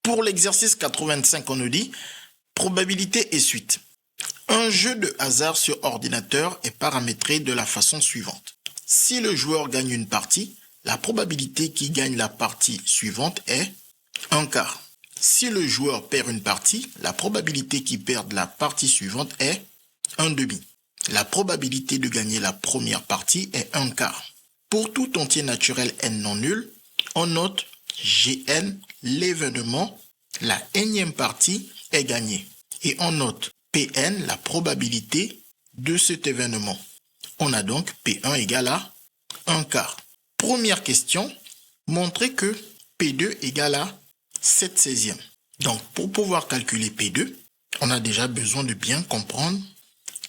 Pour l'exercice 85, on nous dit probabilité et suite. Un jeu de hasard sur ordinateur est paramétré de la façon suivante. Si le joueur gagne une partie, la probabilité qu'il gagne la partie suivante est 1/4. Si le joueur perd une partie, la probabilité qu'il perde la partie suivante est 1/2. La probabilité de gagner la première partie est 1/4. Pour tout entier naturel n non nul, on note Gn, l'événement, la énième partie est gagnée. Et on note Pn, la probabilité de cet événement. On a donc P1 égale à 1/4. Première question, montrer que P2 égale à 7/16. Donc, pour pouvoir calculer P2, on a déjà besoin de bien comprendre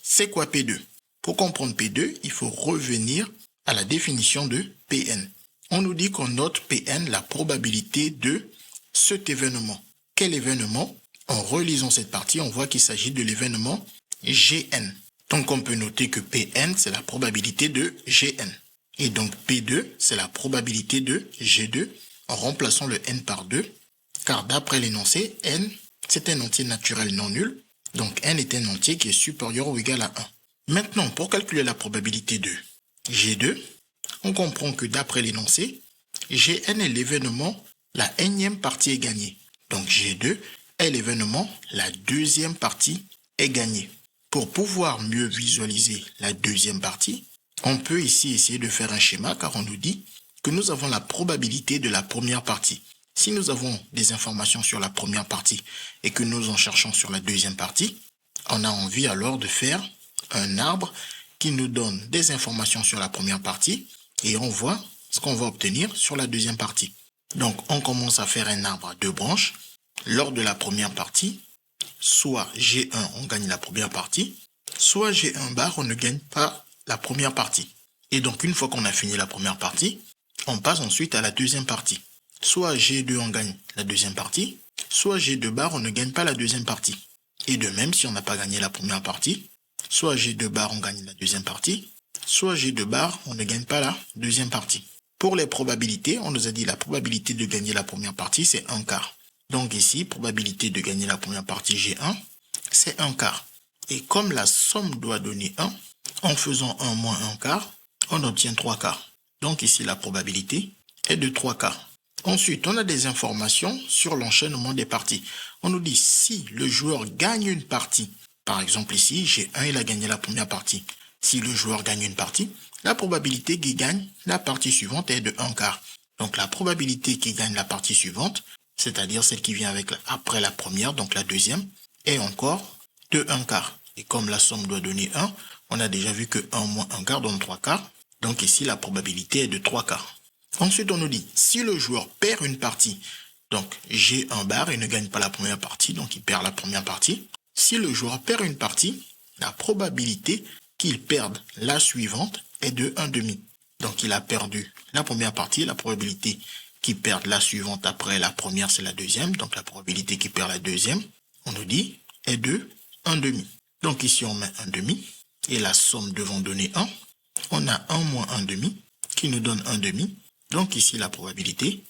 c'est quoi P2. Pour comprendre P2, il faut revenir à la définition de Pn. On nous dit qu'on note Pn, la probabilité de cet événement. Quel événement? En relisant cette partie, on voit qu'il s'agit de l'événement Gn. Donc, on peut noter que Pn, c'est la probabilité de Gn. Et donc, P2, c'est la probabilité de G2 en remplaçant le n par 2. Car d'après l'énoncé, n, c'est un entier naturel non nul. Donc, n est un entier qui est supérieur ou égal à 1. Maintenant, pour calculer la probabilité de G2, on comprend que d'après l'énoncé, Gn est l'événement, la énième partie est gagnée. Donc, G2 est l'événement, la deuxième partie est gagnée. Pour pouvoir mieux visualiser la deuxième partie, on peut ici essayer de faire un schéma car on nous dit que nous avons la probabilité de la première partie. Si nous avons des informations sur la première partie et que nous en cherchons sur la deuxième partie, on a envie alors de faire un arbre qui nous donne des informations sur la première partie et on voit ce qu'on va obtenir sur la deuxième partie. Donc, on commence à faire un arbre à 2 branches. Lors de la première partie, soit G1, on gagne la première partie, soit G1 bar, on ne gagne pas la première partie. Et donc, une fois qu'on a fini la première partie, on passe ensuite à la deuxième partie. Soit G2, on gagne la deuxième partie, soit G2 bar, on ne gagne pas la deuxième partie. Et de même, si on n'a pas gagné la première partie, soit G2 bar, on gagne la deuxième partie, soit G2 bar, on ne gagne pas la deuxième partie. Pour les probabilités, on nous a dit la probabilité de gagner la première partie, c'est 1/4. Donc ici, probabilité de gagner la première partie G1, c'est 1/4. Et comme la somme doit donner 1, en faisant 1 moins 1/4, on obtient 3/4. Donc ici, la probabilité est de 3/4. Ensuite, on a des informations sur l'enchaînement des parties. On nous dit si le joueur gagne une partie, par exemple ici, G1, il a gagné la première partie. Si le joueur gagne une partie, la probabilité qu'il gagne la partie suivante est de 1/4. Donc la probabilité qu'il gagne la partie suivante, c'est-à-dire celle qui vient après la première, donc la deuxième, est encore de 1/4. Et comme la somme doit donner 1, on a déjà vu que 1 moins 1/4 donne 3/4. Donc ici, la probabilité est de 3/4. Ensuite, on nous dit, si le joueur perd une partie, donc G1 bar, il ne gagne pas la première partie, donc il perd la première partie. Si le joueur perd une partie, la probabilité qu'il perde la suivante est de 1/2. Donc il a perdu la première partie, la probabilité qu'il perde la suivante après la première, c'est la deuxième. Donc la probabilité qu'il perd la deuxième, on nous dit, est de 1/2. Donc ici, on met 1/2 et la somme devant donner 1. On a 1 moins 1/2 qui nous donne 1/2. Donc ici, la probabilité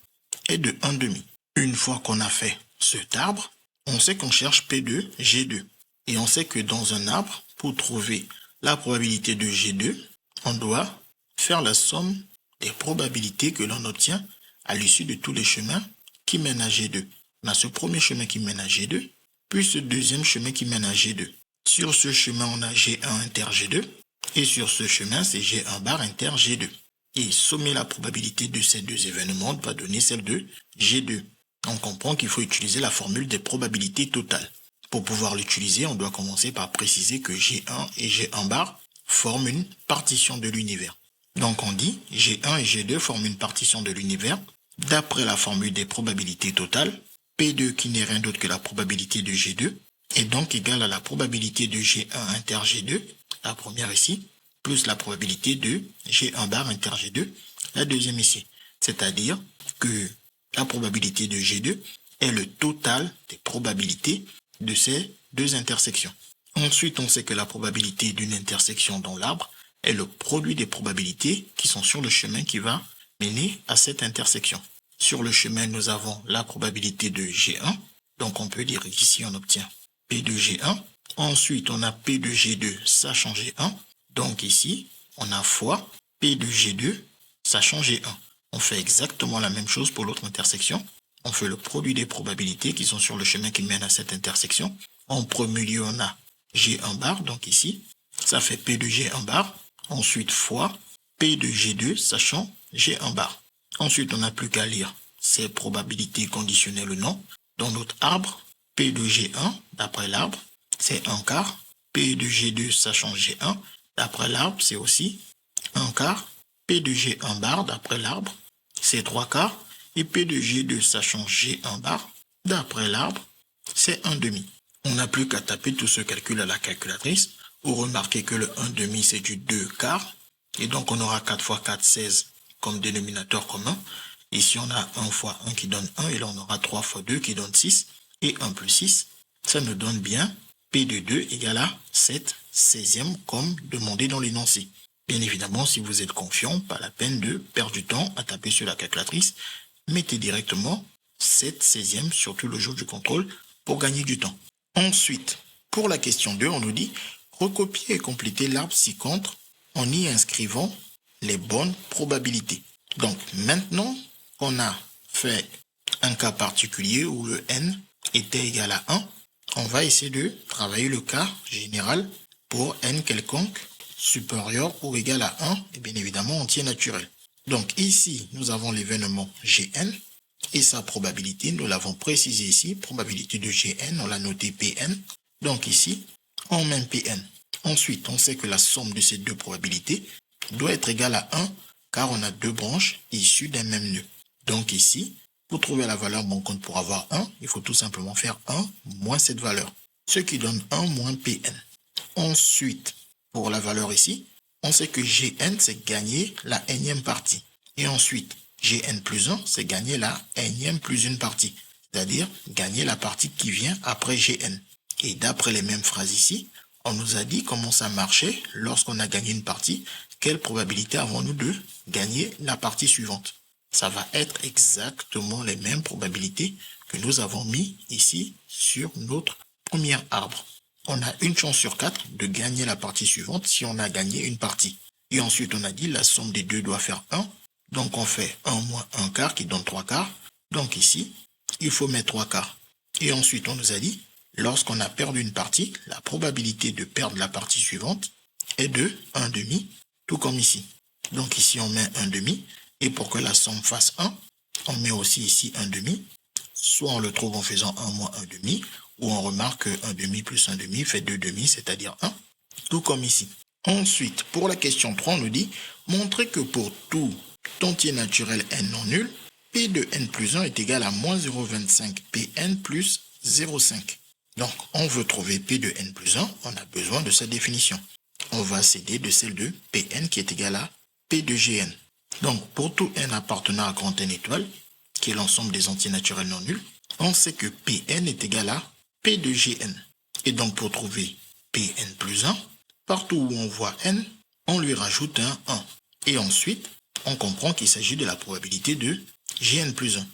est de 1/2. Une fois qu'on a fait cet arbre, on sait qu'on cherche P2, G2. Et on sait que dans un arbre, pour trouver la probabilité de G2, on doit faire la somme des probabilités que l'on obtient à l'issue de tous les chemins qui mènent à G2. On a ce premier chemin qui mène à G2, puis ce deuxième chemin qui mène à G2. Sur ce chemin, on a G1 inter G2, et sur ce chemin, c'est G1 bar inter G2. Et sommer la probabilité de ces deux événements va donner celle de G2. On comprend qu'il faut utiliser la formule des probabilités totales. Pour pouvoir l'utiliser, on doit commencer par préciser que G1 et G1 bar forment une partition de l'univers. Donc on dit G1 et G2 forment une partition de l'univers d'après la formule des probabilités totales, P2 qui n'est rien d'autre que la probabilité de G2 est donc égale à la probabilité de G1 inter G2, la première ici, plus la probabilité de G1 bar inter G2, la deuxième ici. C'est-à-dire que la probabilité de G2 est le total des probabilités de ces deux intersections. Ensuite, on sait que la probabilité d'une intersection dans l'arbre est le produit des probabilités qui sont sur le chemin qui va mener à cette intersection. Sur le chemin, nous avons la probabilité de G1. Donc, on peut dire qu'ici, on obtient P de G1. Ensuite, on a P de G2 sachant G1. Donc, ici, on a fois P de G2 sachant G1. On fait exactement la même chose pour l'autre intersection. On fait le produit des probabilités qui sont sur le chemin qui mène à cette intersection. En premier lieu, on a G1 bar, donc ici, ça fait P de G1 bar. Ensuite, fois P de G2 sachant G1 bar. Ensuite, on n'a plus qu'à lire ces probabilités conditionnelles ou non. Dans notre arbre, P de G1, d'après l'arbre, c'est 1 quart. P de G2 sachant G1, d'après l'arbre, c'est aussi 1 quart. P de G1 bar, d'après l'arbre, c'est 3 quarts. Et P de G2 sachant G1 bar, d'après l'arbre, c'est 1 demi. On n'a plus qu'à taper tout ce calcul à la calculatrice. Vous remarquez que le 1 demi, c'est du 2 quarts. Et donc, on aura 4 fois 4, 16 comme dénominateur commun. Ici, on a 1 fois 1 qui donne 1. Et là, on aura 3 fois 2 qui donne 6. Et 1 plus 6, ça nous donne bien P de 2 égale à 7 16e comme demandé dans l'énoncé. Bien évidemment, si vous êtes confiant, pas la peine de perdre du temps à taper sur la calculatrice. Mettez directement 7 16e, surtout le jour du contrôle, pour gagner du temps. Ensuite, pour la question 2, on nous dit recopier et compléter l'arbre ci-contre en y inscrivant les bonnes probabilités. Donc, maintenant qu'on a fait un cas particulier où le n était égal à 1, on va essayer de travailler le cas général pour n quelconque supérieur ou égal à 1 et bien évidemment entier naturel. Donc ici, nous avons l'événement Gn et sa probabilité, nous l'avons précisé ici, probabilité de Gn, on l'a noté Pn. Donc ici, on met Pn. Ensuite, on sait que la somme de ces deux probabilités doit être égale à 1 car on a deux branches issues d'un même nœud. Donc ici, pour trouver la valeur manquante pour avoir 1, il faut tout simplement faire 1 moins cette valeur, ce qui donne 1 moins Pn. Ensuite, pour la valeur ici, on sait que Gn, c'est gagner la nème partie. Et ensuite, Gn plus 1, c'est gagner la nème plus une partie, c'est-à-dire gagner la partie qui vient après Gn. Et d'après les mêmes phrases ici, on nous a dit comment ça marchait lorsqu'on a gagné une partie, quelle probabilité avons-nous de gagner la partie suivante. Ça va être exactement les mêmes probabilités que nous avons mis ici sur notre premier arbre. On a une chance sur 4 de gagner la partie suivante si on a gagné une partie. Et ensuite, on a dit la somme des deux doit faire 1. Donc, on fait 1 moins 1 quart qui donne 3 quarts. Donc ici, il faut mettre 3 quarts. Et ensuite, on nous a dit, lorsqu'on a perdu une partie, la probabilité de perdre la partie suivante est de 1 demi, tout comme ici. Donc ici, on met 1 demi. Et pour que la somme fasse 1, on met aussi ici 1 demi. Soit on le trouve en faisant 1 moins 1 demi, ou on remarque que 1 demi plus 1 demi fait 2 demi, c'est-à-dire 1, tout comme ici. Ensuite, pour la question 3, on nous dit montrer que pour tout entier naturel n non nul, P de n plus 1 est égal à moins 0,25 Pn plus 0,5. Donc, on veut trouver P de n plus 1, on a besoin de cette définition. On va s'aider de celle de Pn qui est égal à P de Gn. Donc, pour tout n appartenant à grand N étoile, qui est l'ensemble des entiers naturels non nuls, on sait que Pn est égal à P de Gn. Et donc, pour trouver Pn plus 1, partout où on voit n, on lui rajoute un 1. Et ensuite, on comprend qu'il s'agit de la probabilité de Gn plus 1.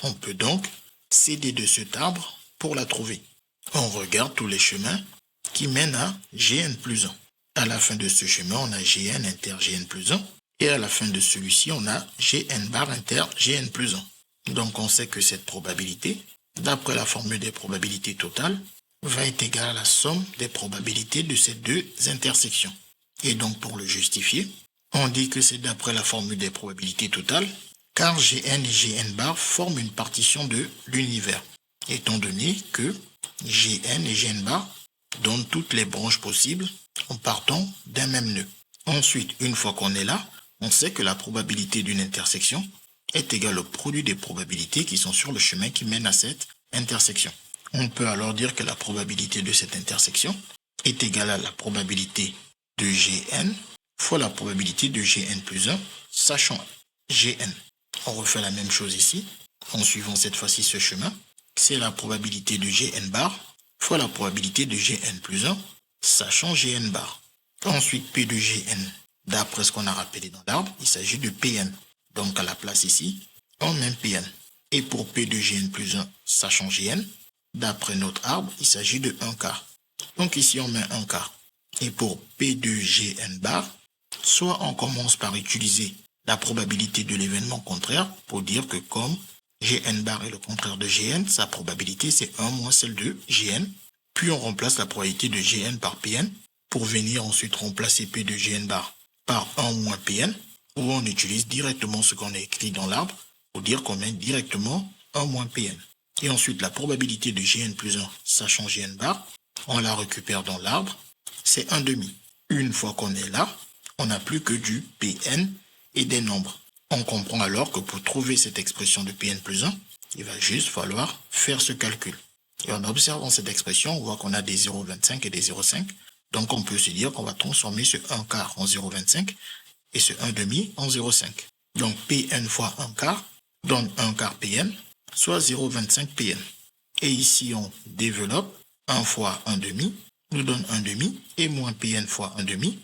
On peut donc s'aider de cet arbre pour la trouver. On regarde tous les chemins qui mènent à Gn plus 1. À la fin de ce chemin, on a Gn inter Gn plus 1. Et à la fin de celui-ci, on a Gn bar inter Gn plus 1. Donc, on sait que cette probabilité, d'après la formule des probabilités totales, va être égale à la somme des probabilités de ces deux intersections. Et donc, pour le justifier, on dit que c'est d'après la formule des probabilités totales, car Gn et Gn bar forment une partition de l'univers, étant donné que Gn et Gn bar donnent toutes les branches possibles en partant d'un même nœud. Ensuite, une fois qu'on est là, on sait que la probabilité d'une intersection est égale au produit des probabilités qui sont sur le chemin qui mène à cette intersection. On peut alors dire que la probabilité de cette intersection est égale à la probabilité de Gn fois la probabilité de Gn plus 1, sachant Gn. On refait la même chose ici, en suivant cette fois-ci ce chemin. C'est la probabilité de Gn bar fois la probabilité de Gn plus 1, sachant Gn bar. Ensuite, P de Gn, d'après ce qu'on a rappelé dans l'arbre, il s'agit de Pn. Donc à la place ici, on met Pn. Et pour P de Gn plus 1, sachant Gn, d'après notre arbre, il s'agit de 1 quart. Donc ici, on met 1 quart. Et pour P de Gn bar, soit on commence par utiliser la probabilité de l'événement contraire pour dire que comme Gn bar est le contraire de Gn, sa probabilité c'est 1 moins celle de Gn. Puis on remplace la probabilité de Gn par Pn pour venir ensuite remplacer P de Gn bar par 1 moins Pn, où on utilise directement ce qu'on a écrit dans l'arbre pour dire qu'on met directement 1 moins Pn. Et ensuite la probabilité de Gn plus 1, sachant Gn bar, on la récupère dans l'arbre, c'est 1 demi. Une fois qu'on est là, on n'a plus que du Pn et des nombres. On comprend alors que pour trouver cette expression de Pn plus 1, il va juste falloir faire ce calcul. Et en observant cette expression, on voit qu'on a des 0,25 et des 0,5. Donc on peut se dire qu'on va transformer ce 1 quart en 0,25 et ce 1 demi en 0,5. Donc Pn fois 1 quart donne 1 quart Pn, soit 0,25 Pn. Et ici on développe 1 fois 1 demi, nous donne 1 demi, et moins Pn fois 1 demi,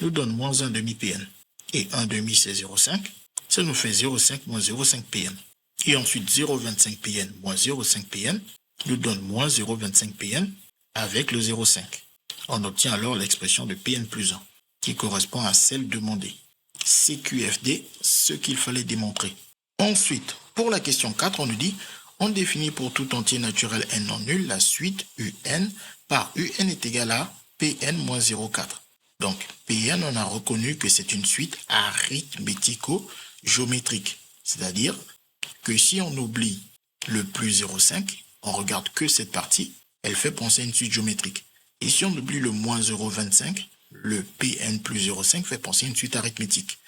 nous donne moins 1 demi Pn. Et 1 demi c'est 0,5, ça nous fait 0,5 moins 0,5 Pn. Et ensuite 0,25 Pn moins 0,5 Pn nous donne moins 0,25 Pn avec le 0,5. On obtient alors l'expression de Pn plus 1, qui correspond à celle demandée. CQFD, ce qu'il fallait démontrer. Ensuite, pour la question 4, on nous dit, on définit pour tout entier naturel n non nul la suite un par un est égal à Pn moins 0,4. Donc, Pn, on a reconnu que c'est une suite arithmético-géométrique. C'est-à-dire que si on oublie le plus 0,5, on regarde que cette partie, elle fait penser à une suite géométrique. Et si on oublie le moins 0,25, le Pn plus 0,5 fait penser à une suite arithmétique.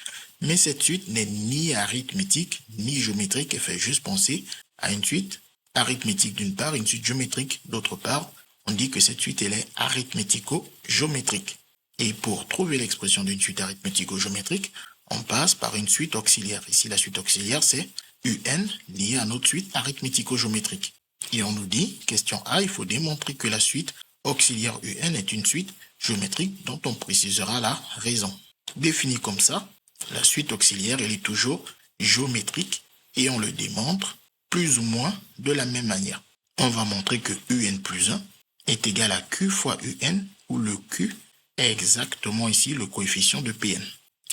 Mais cette suite n'est ni arithmétique, ni géométrique, elle fait juste penser à une suite arithmétique d'une part, et une suite géométrique d'autre part. On dit que cette suite, elle est arithmético-géométrique. Et pour trouver l'expression d'une suite arithmético-géométrique, on passe par une suite auxiliaire. Ici, la suite auxiliaire, c'est un lié à notre suite arithmético-géométrique. Et on nous dit, question A, il faut démontrer que la suite auxiliaire un est une suite géométrique dont on précisera la raison. Définie comme ça, la suite auxiliaire, elle est toujours géométrique et on le démontre plus ou moins de la même manière. On va montrer que un plus 1 est égal à q fois un, où le q est exactement ici le coefficient de Pn.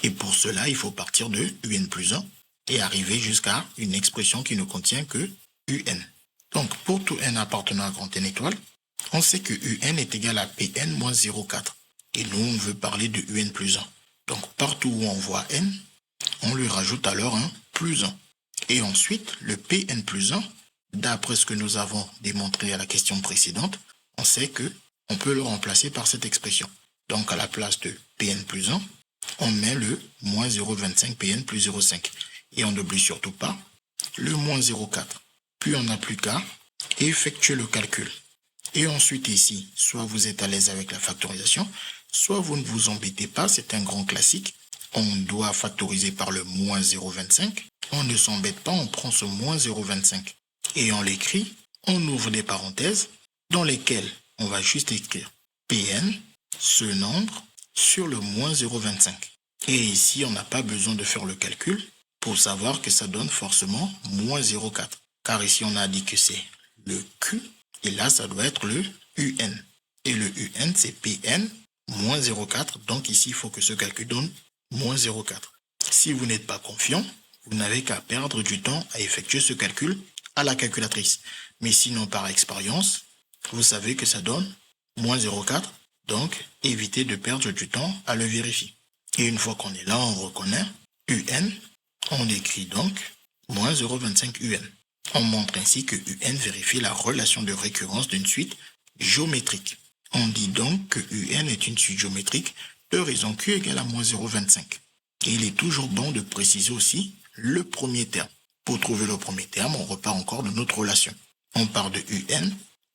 Et pour cela, il faut partir de un plus 1 et arriver jusqu'à une expression qui ne contient que un. Donc, pour tout n appartenant à grand N étoile, on sait que un est égal à Pn moins 0,4. Et nous, on veut parler de un plus 1. Donc, partout où on voit n, on lui rajoute alors un plus 1. Et ensuite, le Pn plus 1, d'après ce que nous avons démontré à la question précédente, on sait que on peut le remplacer par cette expression. Donc, à la place de Pn plus 1, on met le moins 0,25 Pn plus 0,5. Et on n'oublie surtout pas le moins 0,4. Puis on n'a plus qu'à effectuer le calcul. Et ensuite ici, soit vous êtes à l'aise avec la factorisation, soit vous ne vous embêtez pas, c'est un grand classique. On doit factoriser par le moins 0,25. On ne s'embête pas, on prend ce moins 0,25 et on l'écrit, on ouvre des parenthèses dans lesquelles on va juste écrire Pn, ce nombre, sur le moins 0,25. Et ici, on n'a pas besoin de faire le calcul pour savoir que ça donne forcément moins 0,4. Car ici, on a dit que c'est le Q, et là, ça doit être le UN. Et le UN, c'est Pn moins 0,4. Donc ici, il faut que ce calcul donne moins 0,4. Si vous n'êtes pas confiant, vous n'avez qu'à perdre du temps à effectuer ce calcul à la calculatrice. Mais sinon, par expérience, vous savez que ça donne moins 0,4. Donc, évitez de perdre du temps à le vérifier. Et une fois qu'on est là, on reconnaît UN. On écrit donc moins 0,25 UN. On montre ainsi que UN vérifie la relation de récurrence d'une suite géométrique. On dit donc que UN est une suite géométrique de raison Q égale à moins 0,25. Et il est toujours bon de préciser aussi le premier terme. Pour trouver le premier terme, on repart encore de notre relation. On part de UN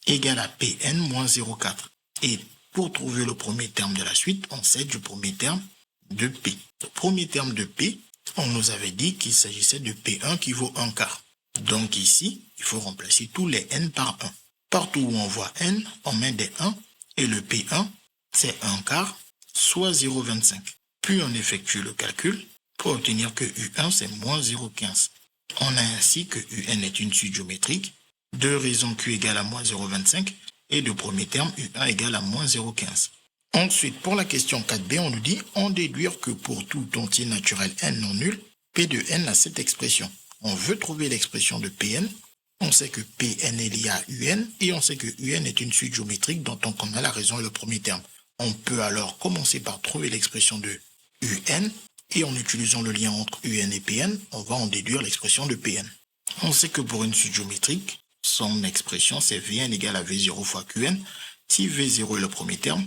égale à Pn moins 0,4. Et pour trouver le premier terme de la suite, on sait du premier terme de P. Le premier terme de P, on nous avait dit qu'il s'agissait de P1 qui vaut 1 quart. Donc ici, il faut remplacer tous les n par 1. Partout où on voit n, on met des 1 et le P1, c'est 1 quart, soit 0,25. Puis on effectue le calcul pour obtenir que U1, c'est moins 0,15. On a ainsi que UN est une suite géométrique de raison Q égale à moins 0,25 et de premier terme U1 égale à moins 0,15. Ensuite, pour la question 4b, on nous dit en déduire que pour tout entier naturel n non nul, P de n a cette expression. On veut trouver l'expression de Pn. On sait que Pn est lié à Un et on sait que Un est une suite géométrique dont on connaît la raison et le premier terme. On peut alors commencer par trouver l'expression de Un et en utilisant le lien entre Un et Pn, on va en déduire l'expression de Pn. On sait que pour une suite géométrique, son expression c'est Vn égale à V0 fois Qn, si V0 est le premier terme,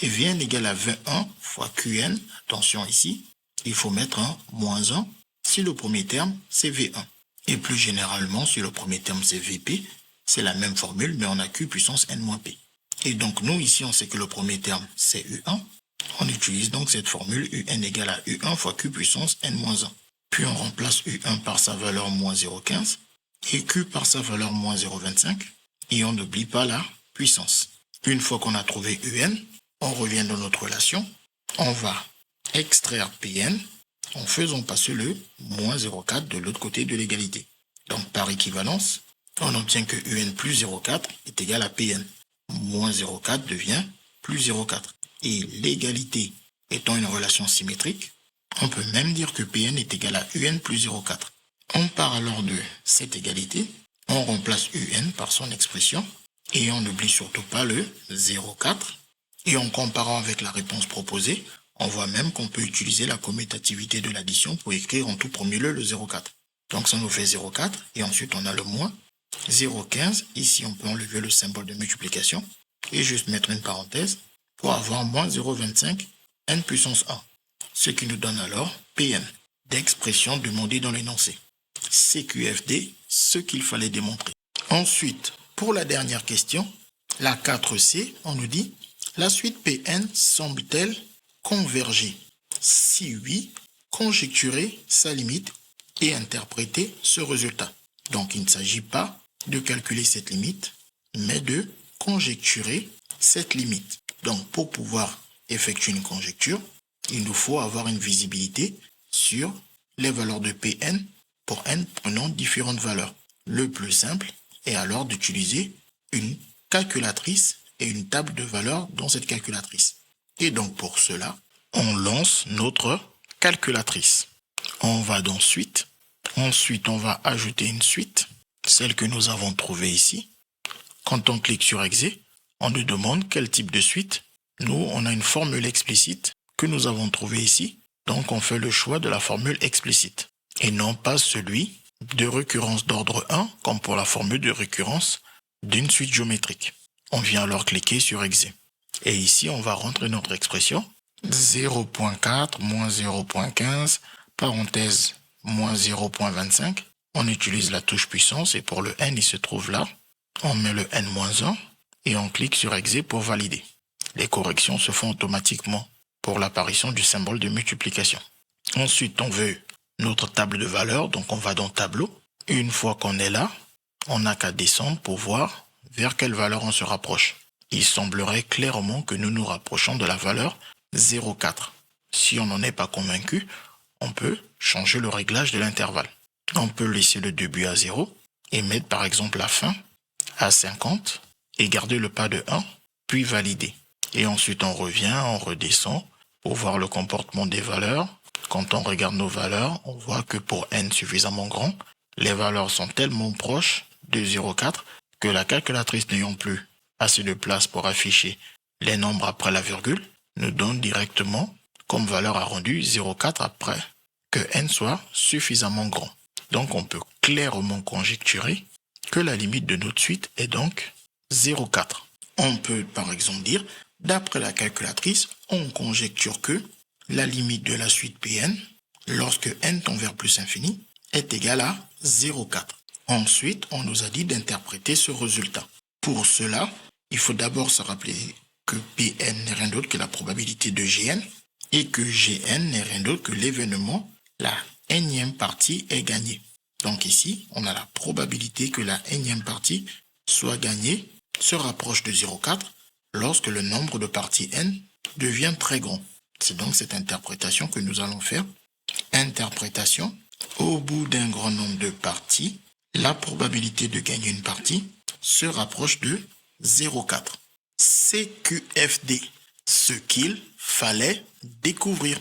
et Vn égale à V1 fois Qn, attention ici, il faut mettre un moins 1 si le premier terme c'est V1. Et plus généralement, si le premier terme c'est Vp, c'est la même formule, mais on a Q puissance n-p. Et donc nous, ici, on sait que le premier terme c'est U1. On utilise donc cette formule Un égale à U1 fois Q puissance n-1. Puis on remplace U1 par sa valeur moins 0,15 et Q par sa valeur moins 0,25. Et on n'oublie pas la puissance. Une fois qu'on a trouvé Un, on revient dans notre relation. On va extraire Pn en faisant passer le moins 0,4 de l'autre côté de l'égalité. Donc par équivalence, on obtient que Un plus 0,4 est égal à Pn. Moins 0,4 devient plus 0,4. Et l'égalité étant une relation symétrique, on peut même dire que Pn est égal à Un plus 0,4. On part alors de cette égalité, on remplace Un par son expression, et on n'oublie surtout pas le 0,4. Et en comparant avec la réponse proposée, on voit même qu'on peut utiliser la commutativité de l'addition pour écrire en tout premier lieu le 0,4. Donc ça nous fait 0,4 et ensuite on a le moins 0,15. Ici on peut enlever le symbole de multiplication et juste mettre une parenthèse pour avoir moins 0,25 n puissance 1. Ce qui nous donne alors Pn d'expression demandée dans l'énoncé. CQFD, ce qu'il fallait démontrer. Ensuite, pour la dernière question, la 4C, on nous dit la suite Pn semble-t-elle converger? Si oui, conjecturer sa limite et interpréter ce résultat. Donc il ne s'agit pas de calculer cette limite, mais de conjecturer cette limite. Donc pour pouvoir effectuer une conjecture, il nous faut avoir une visibilité sur les valeurs de Pn pour n prenant différentes valeurs. Le plus simple est alors d'utiliser une calculatrice et une table de valeurs dans cette calculatrice. Et donc pour cela, on lance notre calculatrice. On va dans Suite. Ensuite, on va ajouter une suite, celle que nous avons trouvée ici. Quand on clique sur Exé, on nous demande quel type de suite. Nous, on a une formule explicite que nous avons trouvée ici. Donc on fait le choix de la formule explicite et non pas celui de récurrence d'ordre 1 comme pour la formule de récurrence d'une suite géométrique. On vient alors cliquer sur Exé. Et ici, on va rentrer notre expression 0,4 moins 0,15, parenthèse, moins 0,25. On utilise la touche puissance et pour le n, il se trouve là. On met le n-1 et on clique sur Exé pour valider. Les corrections se font automatiquement pour l'apparition du symbole de multiplication. Ensuite, on veut notre table de valeurs, donc on va dans Tableau. Une fois qu'on est là, on n'a qu'à descendre pour voir vers quelle valeur on se rapproche. Il semblerait clairement que nous nous rapprochons de la valeur 0,4. Si on n'en est pas convaincu, on peut changer le réglage de l'intervalle. On peut laisser le début à 0 et mettre par exemple la fin à 50 et garder le pas de 1, puis valider. Et ensuite on revient, on redescend pour voir le comportement des valeurs. Quand on regarde nos valeurs, on voit que pour n suffisamment grand, les valeurs sont tellement proches de 0,4 que la calculatrice n'ayant plus assez de place pour afficher les nombres après la virgule, nous donne directement comme valeur arrondie 0,4 après que n soit suffisamment grand. Donc on peut clairement conjecturer que la limite de notre suite est donc 0,4. On peut par exemple dire, d'après la calculatrice, on conjecture que la limite de la suite Pn, lorsque n tend vers plus infini, est égale à 0,4. Ensuite, on nous a dit d'interpréter ce résultat. Pour cela, il faut d'abord se rappeler que Pn n'est rien d'autre que la probabilité de Gn et que Gn n'est rien d'autre que l'événement, la énième partie est gagnée. Donc ici, on a la probabilité que la énième partie soit gagnée se rapproche de 0,4 lorsque le nombre de parties n devient très grand. C'est donc cette interprétation que nous allons faire. Interprétation Au bout d'un grand nombre de parties, la probabilité de gagner une partie se rapproche de 0,4. CQFD, ce qu'il fallait découvrir.